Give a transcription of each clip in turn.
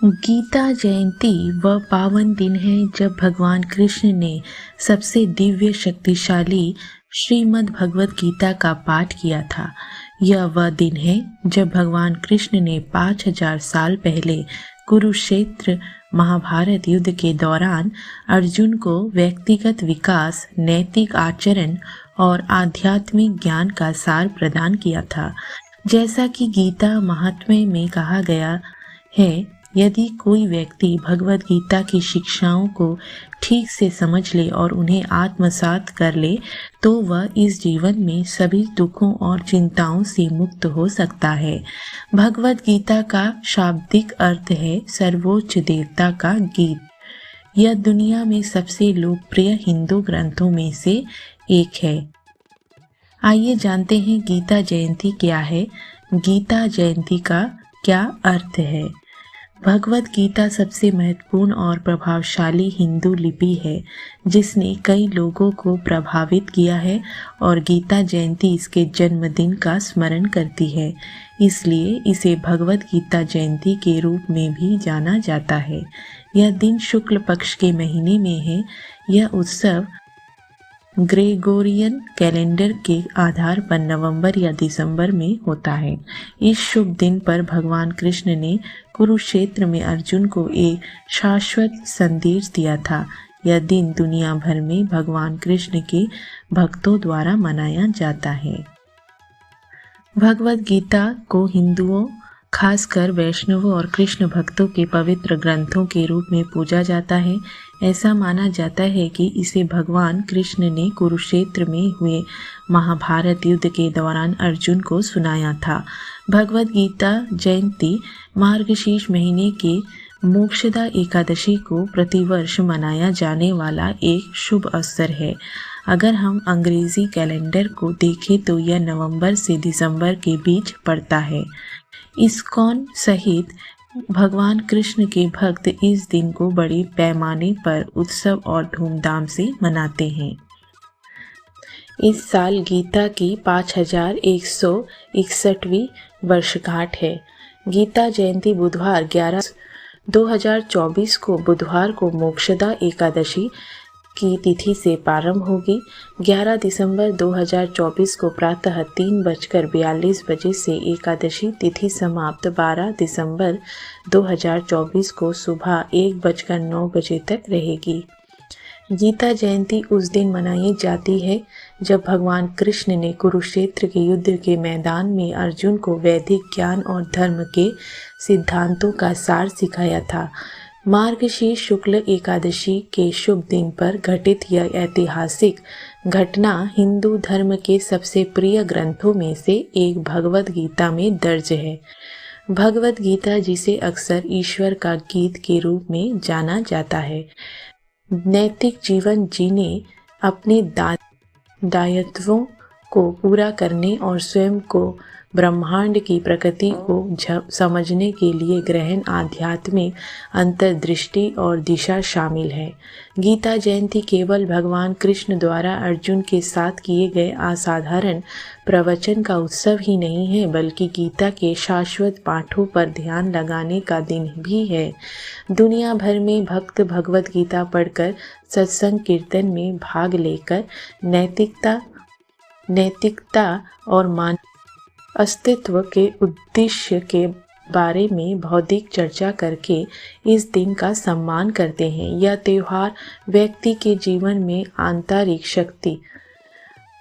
गीता जयंती वह पावन दिन है जब भगवान कृष्ण ने सबसे दिव्य शक्तिशाली श्रीमद् भगवत गीता का पाठ किया था। यह वह दिन है जब भगवान कृष्ण ने 5000 साल पहले कुरुक्षेत्र महाभारत युद्ध के दौरान अर्जुन को व्यक्तिगत विकास, नैतिक आचरण और आध्यात्मिक ज्ञान का सार प्रदान किया था। जैसा कि गीता महात्म्य में कहा गया है, यदि कोई व्यक्ति भगवत गीता की शिक्षाओं को ठीक से समझ ले और उन्हें आत्मसात कर ले तो वह इस जीवन में सभी दुखों और चिंताओं से मुक्त हो सकता है। भगवत गीता का शाब्दिक अर्थ है सर्वोच्च देवता का गीत। यह दुनिया में सबसे लोकप्रिय हिंदू ग्रंथों में से एक है। आइए जानते हैं गीता जयंती क्या है। गीता जयंती का क्या अर्थ है। भगवत गीता सबसे महत्वपूर्ण और प्रभावशाली हिंदू लिपि है जिसने कई लोगों को प्रभावित किया है और गीता जयंती इसके जन्मदिन का स्मरण करती है, इसलिए इसे भगवत गीता जयंती के रूप में भी जाना जाता है। यह दिन शुक्ल पक्ष के महीने में है। यह उत्सव ग्रेगोरियन कैलेंडर के आधार पर नवंबर या दिसंबर में होता है। इस शुभ दिन पर भगवान कृष्ण ने कुरुक्षेत्र में अर्जुन को एक शाश्वत संदेश दिया था। यह दिन दुनिया भर में भगवान कृष्ण के भक्तों द्वारा मनाया जाता है। भगवत गीता को हिंदुओं, खासकर वैष्णवों और कृष्ण भक्तों के पवित्र ग्रंथों के रूप में पूजा जाता है। ऐसा माना जाता है कि इसे भगवान कृष्ण ने कुरुक्षेत्र में हुए महाभारत युद्ध के दौरान अर्जुन को सुनाया था। भगवत गीता जयंती मार्गशीर्ष महीने के मोक्षदा एकादशी को प्रतिवर्ष मनाया जाने वाला एक शुभ अवसर है। अगर हम अंग्रेजी कैलेंडर को देखें तो यह नवंबर से दिसंबर के बीच पड़ता है। इस्कॉन सहित भगवान कृष्ण के भक्त इस दिन को बड़े पैमाने पर उत्सव और धूमधाम से मनाते हैं। इस साल गीता की 5161वीं वर्षगांठ है। गीता जयंती बुधवार 11/2024 को बुधवार को मोक्षदा एकादशी की तिथि से प्रारंभ होगी। 11 दिसंबर 2024 को प्रातः 3:42 बजे से एकादशी तिथि समाप्त 12 दिसंबर 2024 को सुबह 1:09 बजे तक रहेगी। गीता जयंती उस दिन मनाई जाती है जब भगवान कृष्ण ने कुरुक्षेत्र के युद्ध के मैदान में अर्जुन को वैदिक ज्ञान और धर्म के सिद्धांतों का सार सिखाया था। मार्गशीर्ष शुक्ल एकादशी के शुभ दिन पर घटित यह ऐतिहासिक घटना हिंदू धर्म के सबसे प्रिय ग्रंथों में से एक भगवत गीता में दर्ज है। भगवत गीता, जिसे अक्सर ईश्वर का गीत के रूप में जाना जाता है, नैतिक जीवन जीने, अपने दायित्वों को पूरा करने और स्वयं को ब्रह्मांड की प्रकृति को समझने के लिए गहन आध्यात्मिक अंतर्दृष्टि और दिशा शामिल है। गीता जयंती केवल भगवान कृष्ण द्वारा अर्जुन के साथ किए गए असाधारण प्रवचन का उत्सव ही नहीं है, बल्कि गीता के शाश्वत पाठों पर ध्यान लगाने का दिन भी है। दुनिया भर में भक्त भगवत गीता पढ़कर, सत्संग कीर्तन में भाग लेकर नैतिकता और अस्तित्व के उद्देश्य के बारे में बौद्धिक चर्चा करके इस दिन का सम्मान करते हैं। यह त्योहार व्यक्ति के जीवन में आंतरिक शक्ति,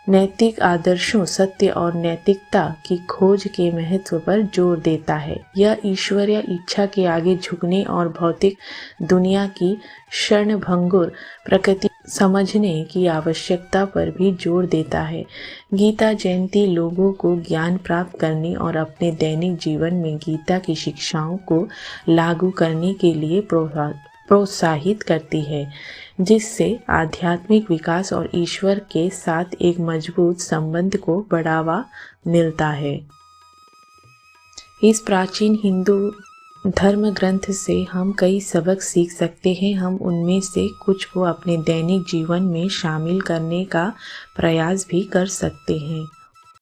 नैतिक आदर्शों, सत्य और नैतिकता की खोज के महत्व पर जोर देता है। यह ईश्वरीय इच्छा के आगे झुकने और भौतिक दुनिया की क्षणभंगुर प्रकृति समझने की आवश्यकता पर भी जोर देता है। गीता जयंती लोगों को ज्ञान प्राप्त करने और अपने दैनिक जीवन में गीता की शिक्षाओं को लागू करने के लिए प्रोत्साहित करती है, जिससे आध्यात्मिक विकास और ईश्वर के साथ एक मजबूत संबंध को बढ़ावा मिलता है। इस प्राचीन हिंदू धर्म ग्रंथ से हम कई सबक सीख सकते हैं। हम उनमें से कुछ को अपने दैनिक जीवन में शामिल करने का प्रयास भी कर सकते हैं।